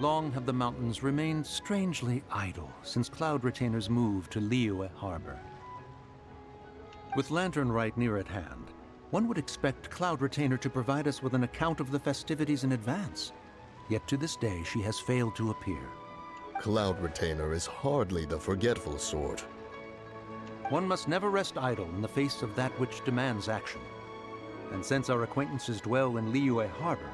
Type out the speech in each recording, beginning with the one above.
Long have the mountains remained strangely idle since cloud retainers moved to Liyue Harbor. With Lantern Rite near at hand, one would expect Cloud Retainer to provide us with an account of the festivities in advance. Yet to this day, she has failed to appear. Cloud Retainer is hardly the forgetful sort. One must never rest idle in the face of that which demands action. And since our acquaintances dwell in Liyue Harbor,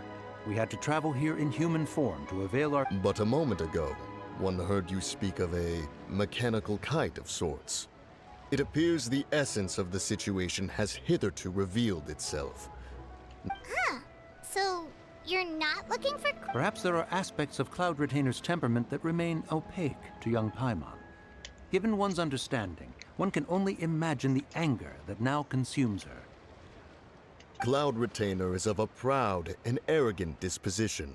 we had to travel here in human form to avail our... But a moment ago, one heard you speak of a mechanical kite of sorts. It appears the essence of the situation has hitherto revealed itself. Huh. So, you're not looking for... Perhaps there are aspects of Cloud Retainer's temperament that remain opaque to young Paimon. Given one's understanding, one can only imagine the anger that now consumes her. Cloud Retainer is of a proud and arrogant disposition.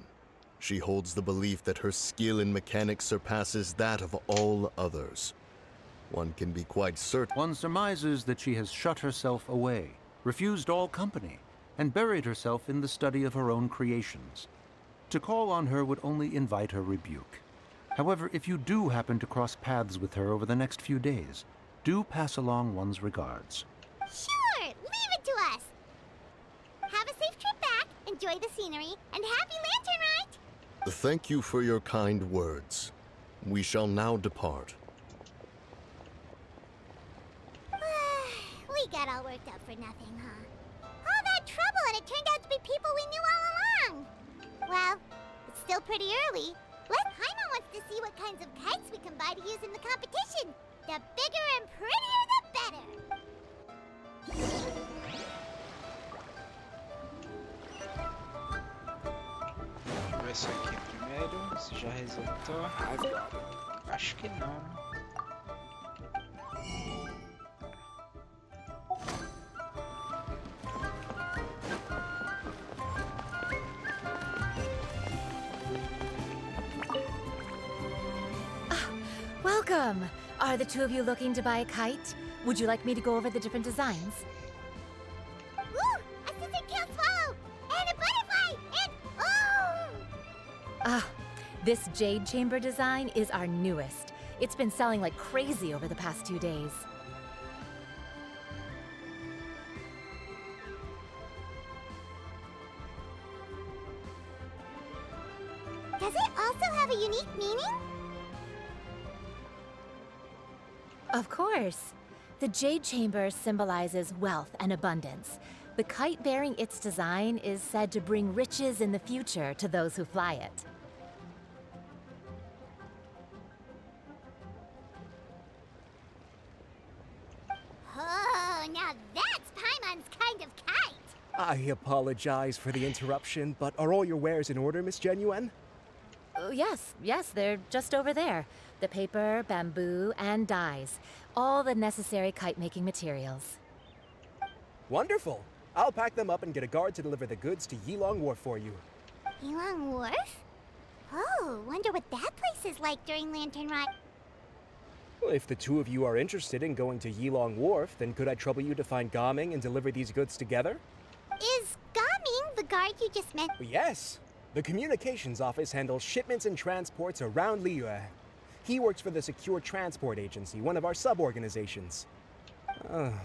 She holds the belief that her skill in mechanics surpasses that of all others. One can be quite certain. One surmises that she has shut herself away, refused all company, and buried herself in the study of her own creations. To call on her would only invite her rebuke. However, if you do happen to cross paths with her over the next few days, do pass along one's regards. Sure! Leave it to us! Have a safe trip back, enjoy the scenery, and happy Lantern Rite! Thank you for your kind words. We shall now depart. We got all worked up for nothing, huh? All that trouble and it turned out to be people we knew all along! Well, it's still pretty early. Paimon wants to see what kinds of kites we can buy to use in the competition. The bigger and prettier, the better! Vamos ver isso aqui primeiro, se já resetou. Acho que não, né? Welcome! Are the two of you looking to buy a kite? Would you like me to go over the different designs? Ooh! A scissor tail swallow! And a butterfly! And oh! Ah, this jade chamber design is our newest. It's been selling like crazy over the past 2 days. Does it also have a unique meaning? Of course. The jade chamber symbolizes wealth and abundance. The kite bearing its design is said to bring riches in the future to those who fly it. Oh, now that's Paimon's kind of kite! I apologize for the interruption, but are all your wares in order, Miss Genuine? Yes, they're just over there. The paper, bamboo, and dyes. All the necessary kite-making materials. Wonderful! I'll pack them up and get a guard to deliver the goods to Yilong Wharf for you. Yilong Wharf? Oh, wonder what that place is like during Lantern Rite. Well, if the two of you are interested in going to Yilong Wharf, then could I trouble you to find Gaming and deliver these goods together? Is Gaming the guard you just met? Yes! The communications office handles shipments and transports around Liyue. He works for the Secure Transport Agency, one of our sub-organizations.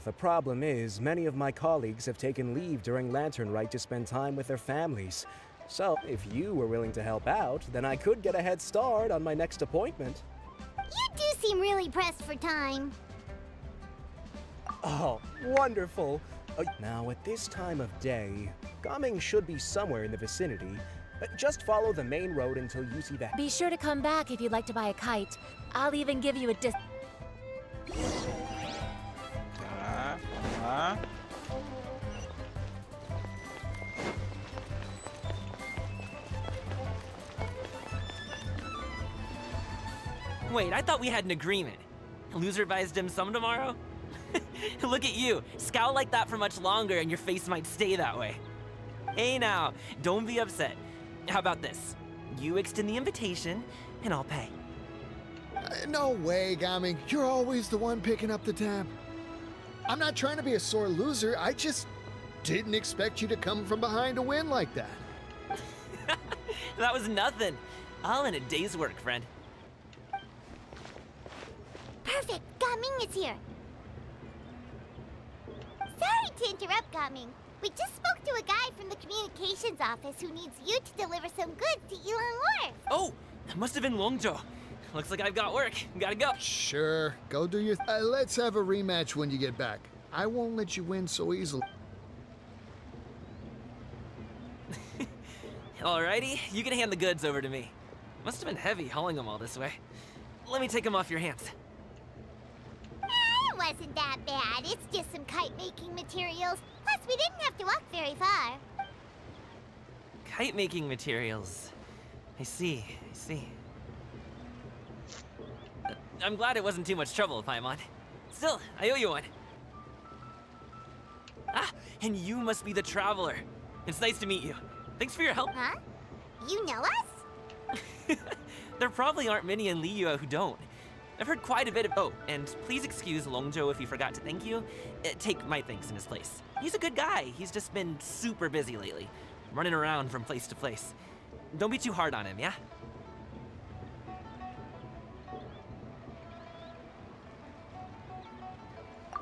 The problem is, many of my colleagues have taken leave during Lantern Rite to spend time with their families. So, if you were willing to help out, then I could get a head start on my next appointment. You do seem really pressed for time. Oh, wonderful! Now, at this time of day, Gaming should be somewhere in the vicinity. Just follow the main road until you see that. Be sure to come back if you'd like to buy a kite. I'll even give you a Tá, vamos lá. Wait, I thought we had an agreement. Loser buys dim sum tomorrow? Look at you. Scowl like that for much longer and your face might stay that way. Hey now, don't be upset. How about this? You extend the invitation, and I'll pay. No way, Gaming. You're always the one picking up the tab. I'm not trying to be a sore loser. I just didn't expect you to come from behind to win like that. That was nothing. All in a day's work, friend. Perfect! Gaming is here! Sorry to interrupt, Gaming. We just spoke to a guy from the communications office who needs you to deliver some goods to Elon Wharf. Oh, that must have been Longjo. Looks like I've got work. Gotta go. Sure, go do your. Let's have a rematch when you get back. I won't let you win so easily. Alrighty, you can hand the goods over to me. Must have been heavy hauling them all this way. Let me take them off your hands. It wasn't that bad. It's just some kite-making materials. Plus, we didn't have to walk very far. Kite-making materials. I see. I'm glad it wasn't too much trouble, Paimon. Still, I owe you one. Ah, and you must be the Traveler. It's nice to meet you. Thanks for your help. Huh? You know us? There probably aren't many in Liyue who don't. I've heard quite a bit of— Oh, and please excuse Longjo if he forgot to thank you. Take my thanks in his place. He's a good guy. He's just been super busy lately, running around from place to place. Don't be too hard on him, yeah?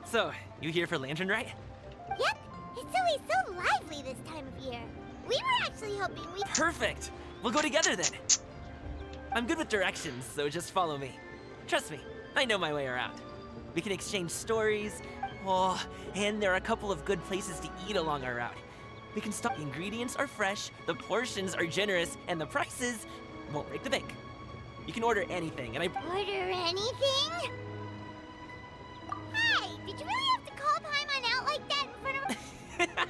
So, you here for Lantern, right? Yep. It's always so lively this time of year. We were actually hoping we— Perfect! We'll go together then. I'm good with directions, so just follow me. Trust me, I know my way around. We can exchange stories. Oh, and there are a couple of good places to eat along our route. We can stop. The ingredients are fresh, the portions are generous, and the prices won't break the bank. You can order anything, and I— Order anything? Hey, did you really have to call Paimon out like that in front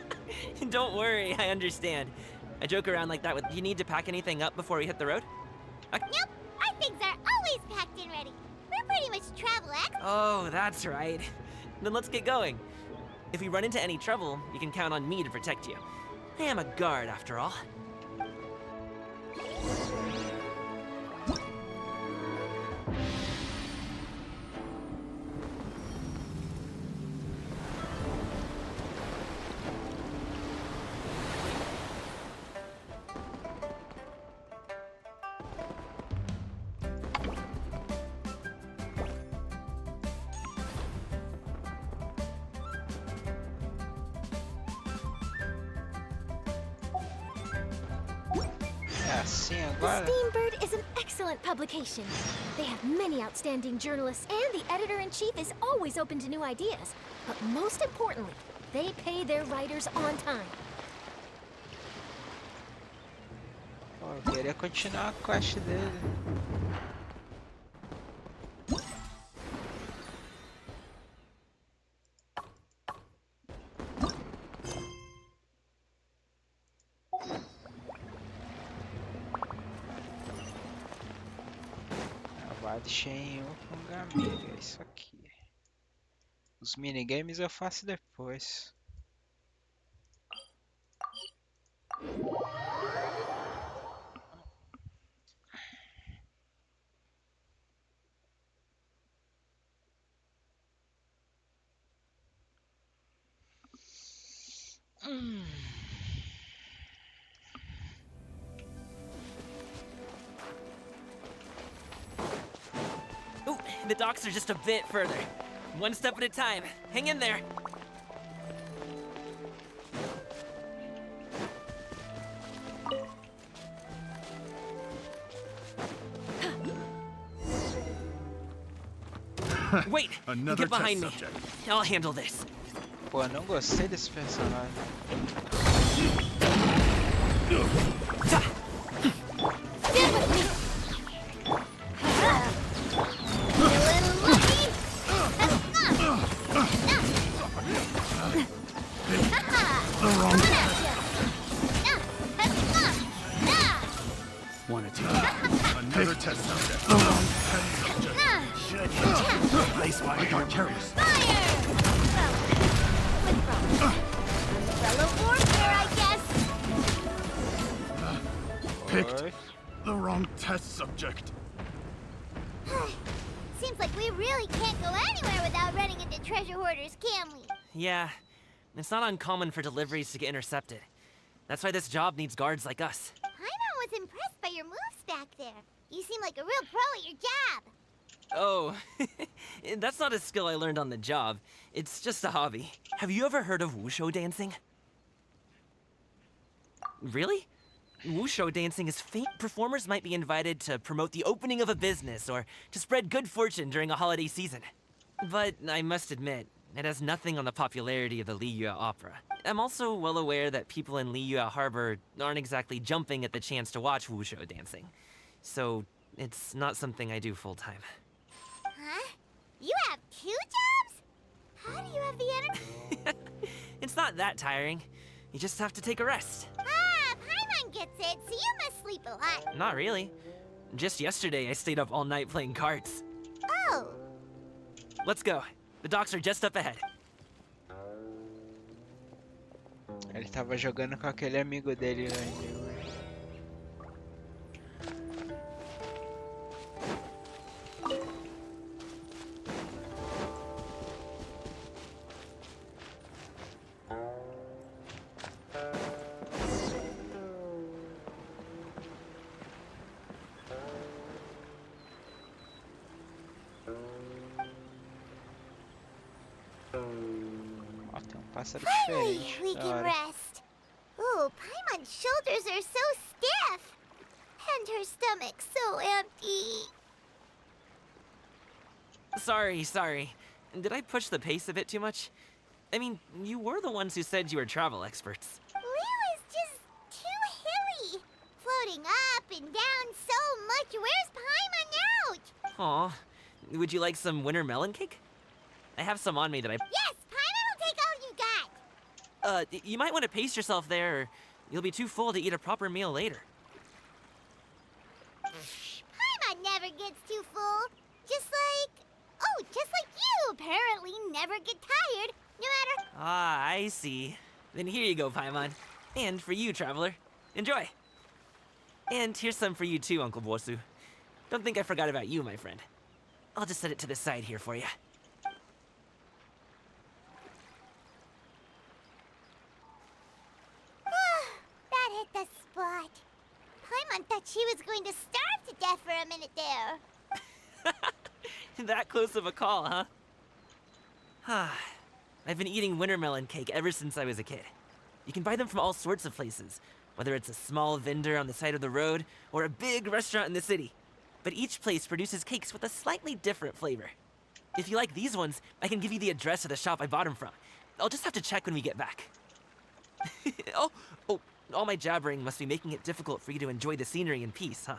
of— Don't worry, I understand. I joke around like that with— You need to pack anything up before we hit the road? Nope, our things are always packed and ready. We're pretty much travel experts. Oh, that's right. Then let's get going. If we run into any trouble, you can count on me to protect you. I am a guard, after all. É assim The agora? Steambird is an excellent publication. They have many outstanding journalists, and the editor-in-chief is always open to new ideas. But most importantly, they pay their writers on time. Pô, eu queria continuar a quest dele. Adiciona com Gaming, é isso aqui. Os minigames eu faço depois. Ooh, the docks are just a bit further. One step at a time. Hang in there. Wait, get behind me. I'll handle this. Pô, eu não gostei desse personagem. Wanted to another test subject. Place why I got careless. Umbrella warfare, I guess. Picked the wrong test subject. Seems like we really can't go anywhere without running into treasure hoarders, can we? Yeah, it's not uncommon for deliveries to get intercepted. That's why this job needs guards like us. Paimon was impressed by your moves back there. You seem like a real pro at your job. Oh, that's not a skill I learned on the job. It's just a hobby. Have you ever heard of wushu dancing? Really? Wushu dancing is fake. Performers might be invited to promote the opening of a business or to spread good fortune during a holiday season. But I must admit, it has nothing on the popularity of the Liyue Opera. I'm also well aware that people in Liyue Harbor aren't exactly jumping at the chance to watch wushu dancing. So, it's not something I do full-time. Huh? You have 2 jobs? How do you have the energy? It's not that tiring. You just have to take a rest. Ah, Paimon gets it, so you must sleep a lot. Not really. Just yesterday, I stayed up all night playing cards. Oh. Let's go. The docks are just up ahead. Ele tava jogando com aquele amigo dele lá. Ó, tem pássaro Finally, diferente. we Da can hora. rest. Ooh, Paimon's shoulders are so stiff. And her stomach so empty. Sorry. Did I push the pace a bit too much? I mean, you were the ones who said you were travel experts. Liu is just too hilly. Floating up and down so much. Where's Paimon out? Aw. Would you like some winter melon cake? I have some on me that I... Yes, Paimon will take all you got. You might want to pace yourself there, or you'll be too full to eat a proper meal later. Paimon never gets too full. Just like you apparently never get tired, no matter... Ah, I see. Then here you go, Paimon. And for you, traveler. Enjoy. And here's some for you too, Uncle Bosu. Don't think I forgot about you, my friend. I'll just set it to the side here for you. That hit the spot. Paimon thought she was going to starve to death for a minute there. That close of a call, huh? I've been eating winter melon cake ever since I was a kid. You can buy them from all sorts of places, whether it's a small vendor on the side of the road or a big restaurant in the city. But each place produces cakes with a slightly different flavor. If you like these ones, I can give you the address of the shop I bought them from. I'll just have to check when we get back. Oh, all my jabbering must be making it difficult for you to enjoy the scenery in peace, huh?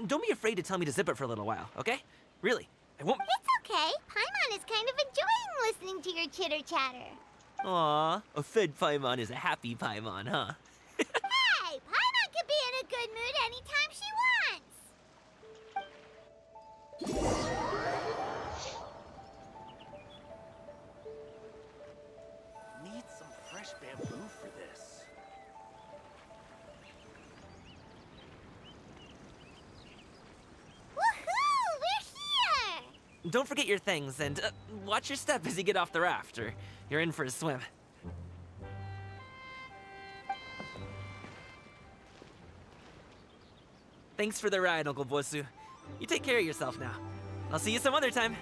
Don't be afraid to tell me to zip it for a little while, okay? Really, I won't... It's okay. Paimon is kind of enjoying listening to your chitter-chatter. Aw, a fed Paimon is a happy Paimon, huh? Hey, Paimon can be in a good mood anytime she wants. Need some fresh bamboo for this. Woohoo! We're here! Don't forget your things, and watch your step as you get off the raft, or you're in for a swim. Thanks for the ride, Uncle Bosu. You take care of yourself now. I'll see you some other time.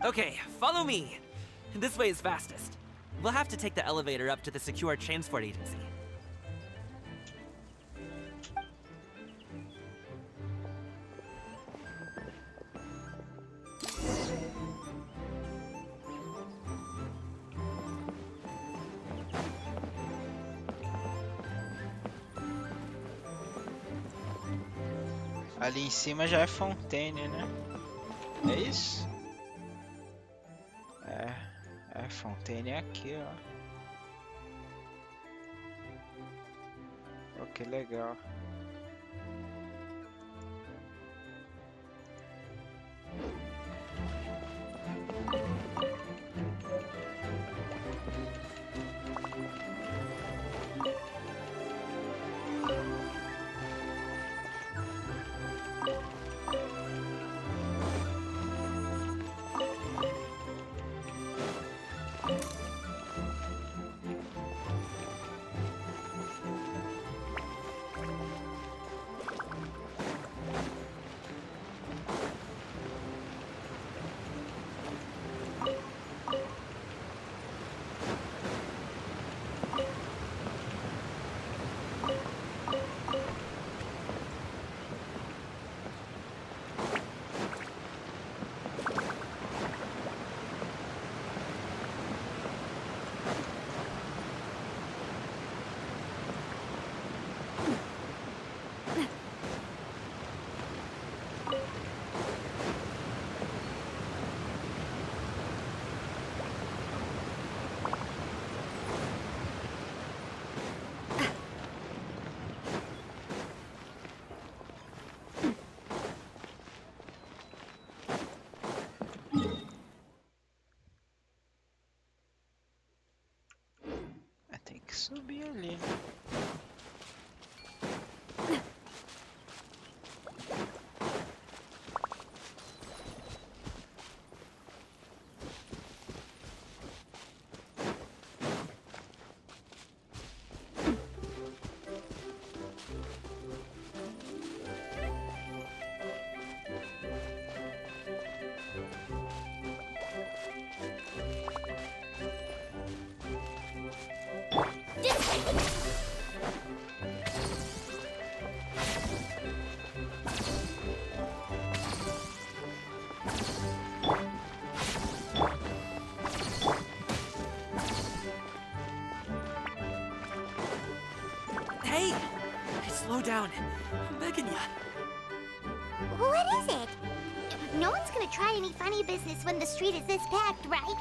Okay, follow me. This way is fastest. We'll have to take the elevator up to the secure transport agency. Ali em cima já é Fontaine, né? É isso? É Fontaine aqui, ó. Oh, que legal. Subir ali. Hey! Slow down. I'm begging ya. What is it? No one's gonna try any funny business when the street is this packed, right?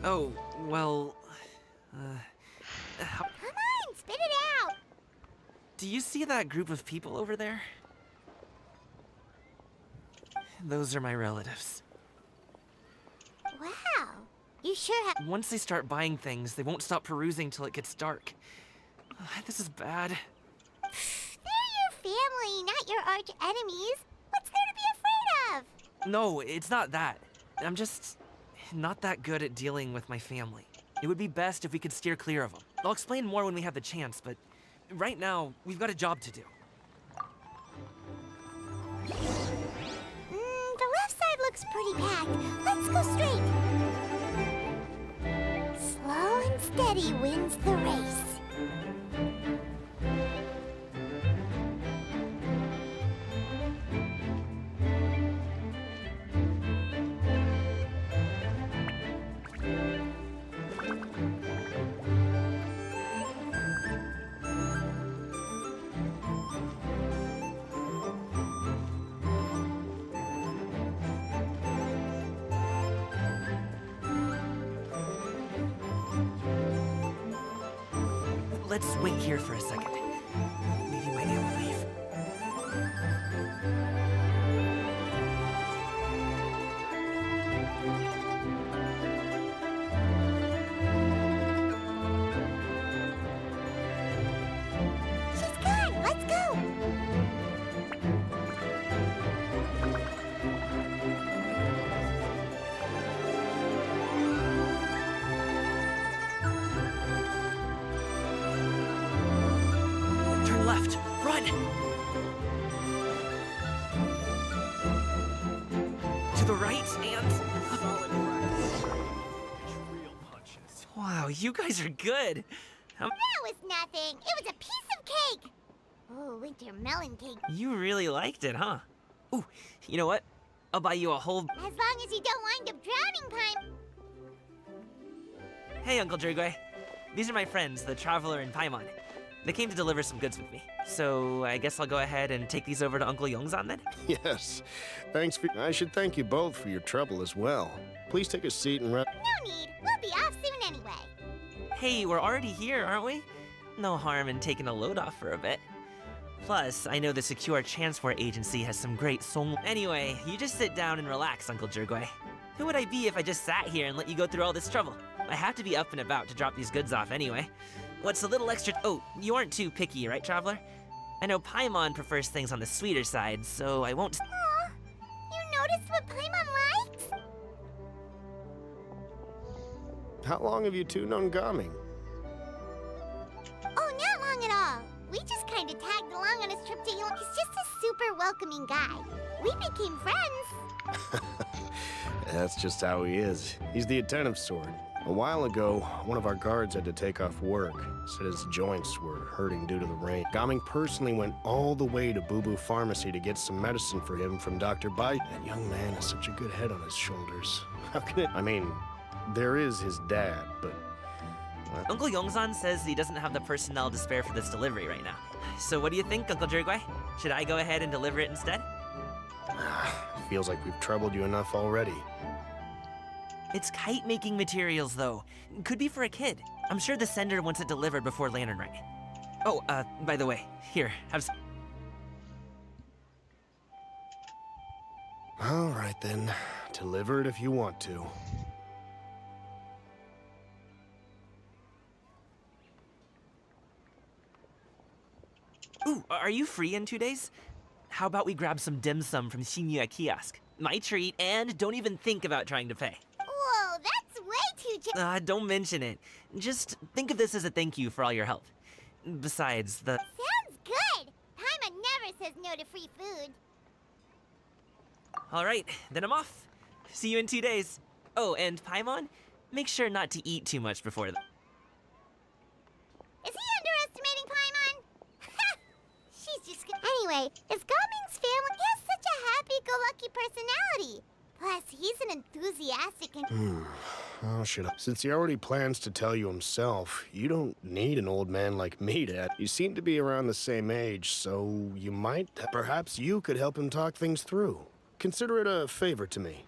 Oh, well... Come on, spit it out! do you see that group of people over there? Those are my relatives. Wow, you sure have... Once they start buying things, they won't stop perusing till it gets dark. This is bad. They're your family, not your arch enemies. What's there to be afraid of? No, it's not that. I'm just not that good at dealing with my family. It would be best if we could steer clear of them. I'll explain more when we have the chance, but right now, we've got a job to do. The left side looks pretty packed. Let's go straight. Slow and steady wins the race. Let's wait here for a second. Maybe my aunt will leave. She's gone. Let's go. Turn left! Run! To the right and... Solid practice. Real punches. Wow, you guys are good! That was nothing. It was a piece of cake. Oh, winter melon cake. You really liked it, huh? Ooh, you know what? I'll buy you a whole... As long as you don't wind up drowning, Paimon. Hey, Uncle Jirgwe. These are my friends, the Traveler and Paimon. They came to deliver some goods with me. So I guess I'll go ahead and take these over to Uncle Yongzan then? Yes. Thanks for... I should thank you both for your trouble as well. Please take a seat and rest. No need. We'll be off soon anyway. Hey, we're already here, aren't we? No harm in taking a load off for a bit. Plus, I know the Secure Transport Agency has some great song. Anyway, you just sit down and relax, Uncle Jirgwe. Who would I be if I just sat here and let you go through all this trouble? I have to be up and about to drop these goods off anyway. What's a little extra... Oh, you aren't too picky, right, Traveler? I know Paimon prefers things on the sweeter side, so I won't... Aw, you noticed what Paimon likes? How long have you two known Gaming? Oh, not long at all. We just kind of tagged along on his trip to He's just a super welcoming guy. We became friends. That's just how he is. He's the attentive sort. A while ago, one of our guards had to take off work. Said his joints were hurting due to the rain. Gaming personally went all the way to Boo Boo Pharmacy to get some medicine for him from Dr. Bai. That young man has such a good head on his shoulders. How can it... I mean, there is his dad, but... Uncle Yongzan says he doesn't have the personnel to spare for this delivery right now. So what do you think, Uncle Jirgwe? Should I go ahead and deliver it instead? Feels like we've troubled you enough already. It's kite-making materials, though. Could be for a kid. I'm sure the sender wants it delivered before Lantern Rite. Oh, by the way, here, have some. All right then. Deliver it if you want to. Ooh, are you free in 2 days? How about we grab some dim sum from Shinya Kiosk? My treat, and don't even think about trying to pay. Whoa, that's way too Don't mention it. Just think of this as a thank you for all your help. Besides, the... Sounds good! Paimon never says no to free food. Alright, then I'm off. See you in 2 days. Oh, and Paimon, make sure not to eat too much before the... Is he underestimating Paimon? She's just Anyway, is Gaming's family... He has such a happy-go-lucky personality. Plus, he's an enthusiastic and... Oh, shit. Since he already plans to tell you himself, you don't need an old man like me to... You seem to be around the same age, so you might... Perhaps you could help him talk things through. Consider it a favor to me.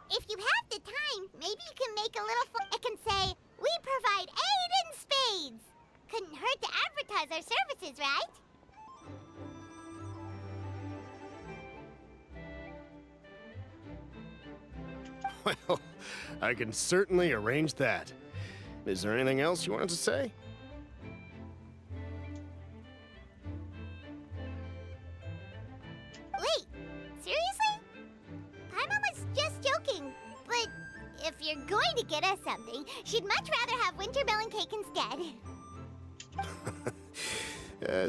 If you have the time, maybe you can make a little... It can say, we provide aid in spades. Couldn't hurt to advertise our services, right? Well, I can certainly arrange that. Is there anything else you wanted to say? Wait, seriously? Paimon was just joking, but if you're going to get us something, she'd much rather have winter melon cake instead.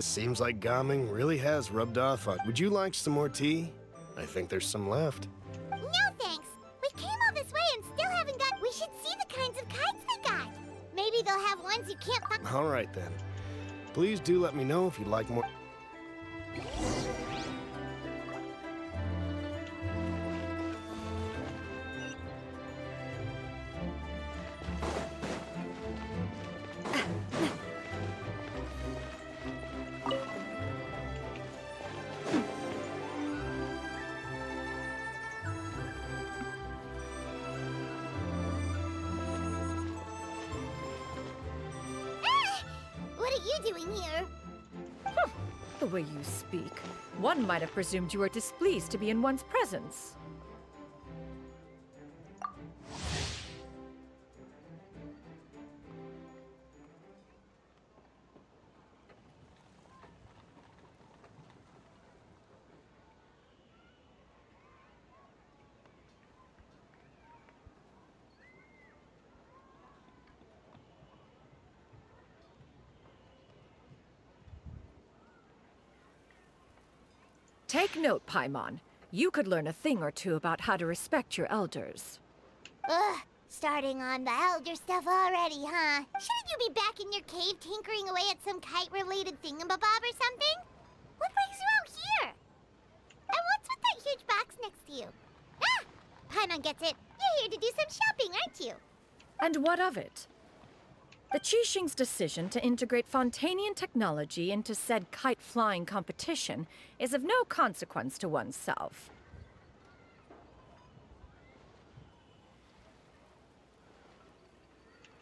Seems like Gaming really has rubbed off on... Would you like some more tea? I think there's some left. No thanks. We came all this way and still haven't got... We should see the kinds of kites they got. Maybe they'll have ones you can't find. All right, then. Please do let me know if you'd like more... What are you doing here? The way you speak, one might have presumed you were displeased to be in one's presence. Take note, Paimon. You could learn a thing or two about how to respect your elders. Ugh, starting on the elder stuff already, huh? Shouldn't you be back in your cave tinkering away at some kite-related thingamabob or something? What brings you out here? And what's with that huge box next to you? Ah! Paimon gets it. You're here to do some shopping, aren't you? And what of it? The Qixing's decision to integrate Fontanian technology into said kite-flying competition is of no consequence to oneself.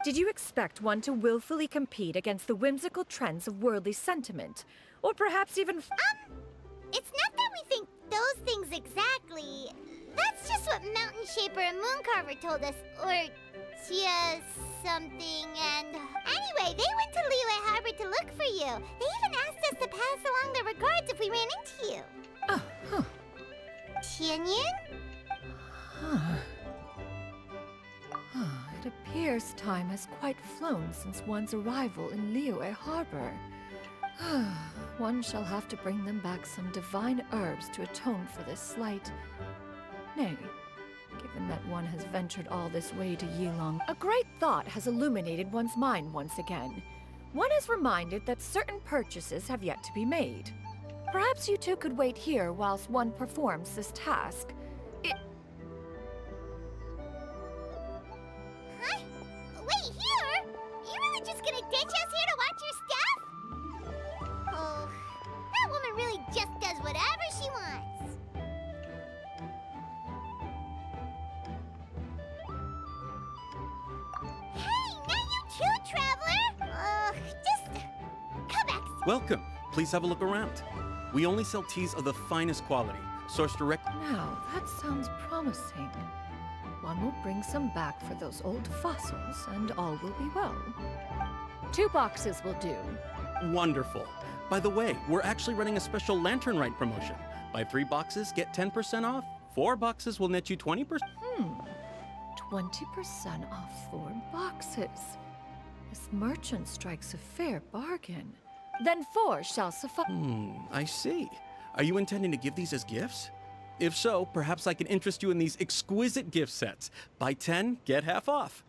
Did you expect one to willfully compete against the whimsical trends of worldly sentiment? Or perhaps even... It's not that we think those things exactly. That's just what Mountain Shaper and Mooncarver told us. Or... Tia something and... Anyway, they went to Liyue Harbor to look for you. They even asked us to pass along their regards if we ran into you. Oh, huh. Tianyun? It appears time has quite flown since one's arrival in Liyue Harbor. One shall have to bring them back some divine herbs to atone for this slight. Nay, given that one has ventured all this way to Yilong, a great thought has illuminated one's mind once again. One is reminded that certain purchases have yet to be made. Perhaps you two could wait here whilst one performs this task. Huh? Wait, here? You really just gonna ditch us here to watch your stuff? Oh, that woman really just does whatever she wants. Hey, not you too, Traveler! Just Welcome. Please have a look around. We only sell teas of the finest quality, sourced direct. Now, that sounds promising. One will bring some back for those old fossils, and all will be well. 2 boxes will do. Wonderful. By the way, we're actually running a special Lantern Rite promotion. Buy 3 boxes, get 10% off. 4 boxes will net you 20%. 20% off 4 boxes. This merchant strikes a fair bargain. Then 4 shall suffice. I see. Are you intending to give these as gifts? If so, perhaps I can interest you in these exquisite gift sets. Buy 10, get half off.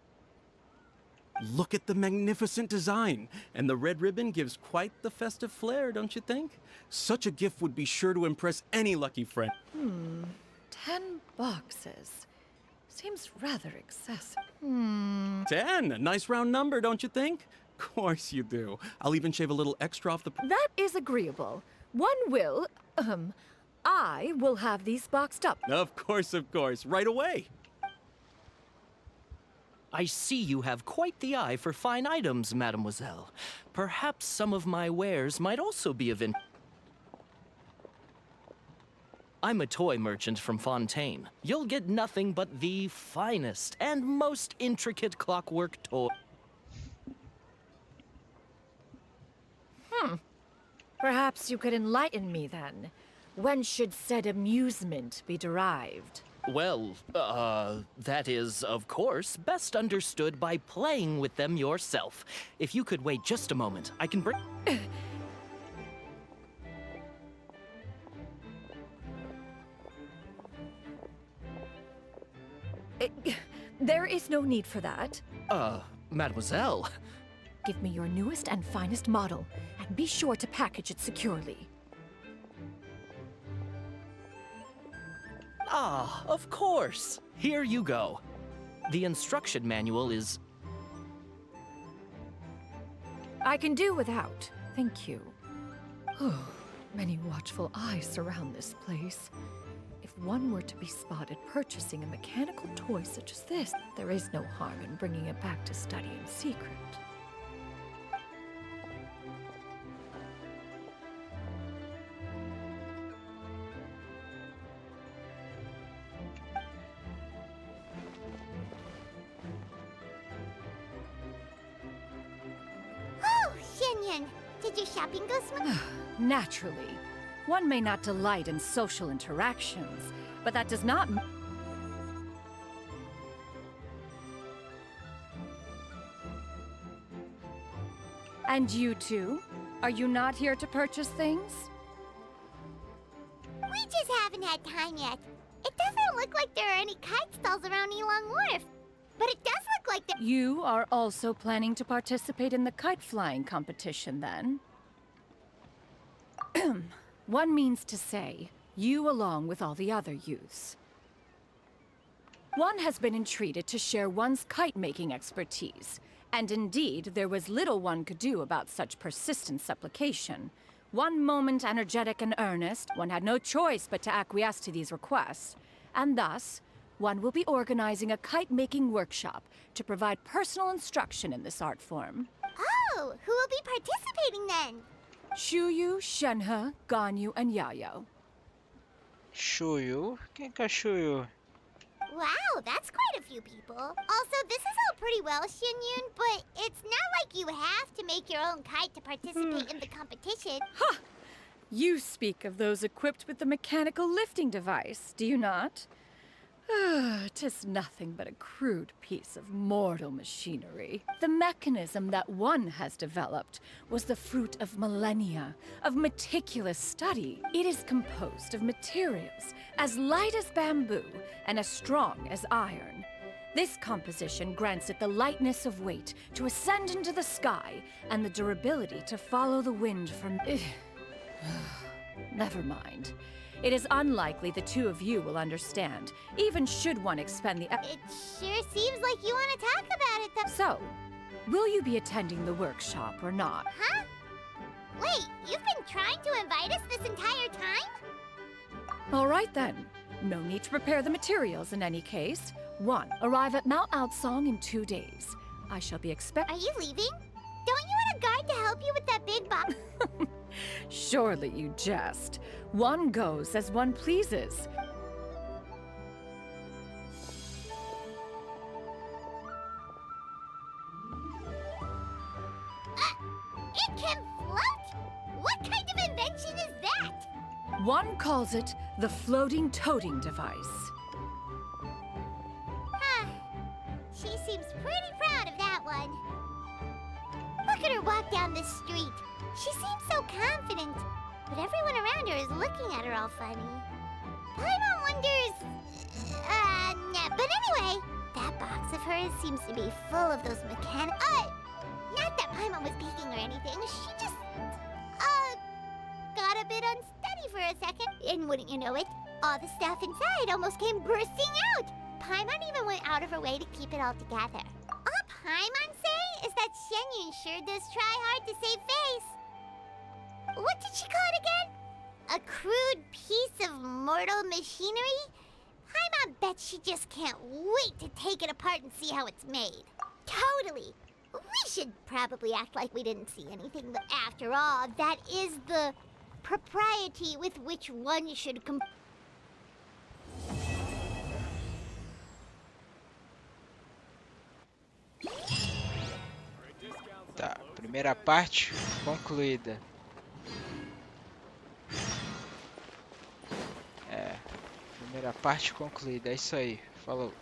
Look at the magnificent design, and the red ribbon gives quite the festive flair, don't you think? Such a gift would be sure to impress any lucky friend. 10 boxes. Seems rather excessive. 10, a nice round number, don't you think? Of course you do. I'll even shave a little extra off the... That is agreeable. I will have these boxed up. Of course, right away. I see you have quite the eye for fine items, mademoiselle. Perhaps some of my wares might also be of interest. I'm a toy merchant from Fontaine. You'll get nothing but the finest and most intricate clockwork toy. Perhaps you could enlighten me then. When should said amusement be derived? Well, that is, of course, best understood by playing with them yourself. If you could wait just a moment, I can bring... There is no need for that. Mademoiselle. Give me your newest and finest model, and be sure to package it securely. Ah, of course. Here you go. The instruction manual is... I can do without, thank you. Many watchful eyes surround this place. If one were to be spotted purchasing a mechanical toy such as this, there is no harm in bringing it back to study in secret. Did your shopping go smooth? Naturally. One may not delight in social interactions, but that does not... And you too? Are you not here to purchase things? We just haven't had time yet. It doesn't look like there are any kite stalls around Elong Wharf. But it does look like there... You are also planning to participate in the kite flying competition, then? One means to say, you along with all the other youths. One has been entreated to share one's kite-making expertise, and indeed, there was little one could do about such persistent supplication. One moment energetic and earnest, one had no choice but to acquiesce to these requests, and thus, one will be organizing a kite-making workshop to provide personal instruction in this art form. Oh, who will be participating then? Shuyu, Shenhe, Ganyu, and Yayo. Shuyu? Quem que é Shuyu? Wow, that's quite a few people. Also, this is all pretty well, Xinyun, but it's not like you have to make your own kite to participate in the competition. Ha! You speak of those equipped with the mechanical lifting device, do you not? 'Tis nothing but a crude piece of mortal machinery. The mechanism that one has developed was the fruit of millennia of meticulous study. It is composed of materials as light as bamboo and as strong as iron. This composition grants it the lightness of weight to ascend into the sky and the durability to follow the wind from... Never mind. It is unlikely the two of you will understand, even should one expend the... It sure seems like you want to talk about it, though. So, will you be attending the workshop or not? Huh? Wait, you've been trying to invite us this entire time? All right then. No need to prepare the materials in any case. 1. Arrive at Mount Outsong in 2 days. I shall be Are you leaving? Don't you want a guard to help you with that big box? Surely you jest. One goes as one pleases. It can float? What kind of invention is that? One calls it the floating toting device. Huh. She seems pretty proud of that one. Look at her walk down the street. She seems so confident, but everyone around her is looking at her all funny. Paimon wonders... nah, but anyway, that box of hers seems to be full of those mechanic... not that Paimon was peeking or anything, she just... got a bit unsteady for a second. And wouldn't you know it, all the stuff inside almost came bursting out. Paimon even went out of her way to keep it all together. All Paimon say is that Xianyun sure does try hard to save face. What did she call it again? A crude piece of mortal machinery? Paimon bets she just can't wait to take it apart and see how it's made. Totally. We should probably act like we didn't see anything, but after all, that is the propriety with which one should Tá, primeira parte concluída. Primeira parte concluída, é isso aí. Falou.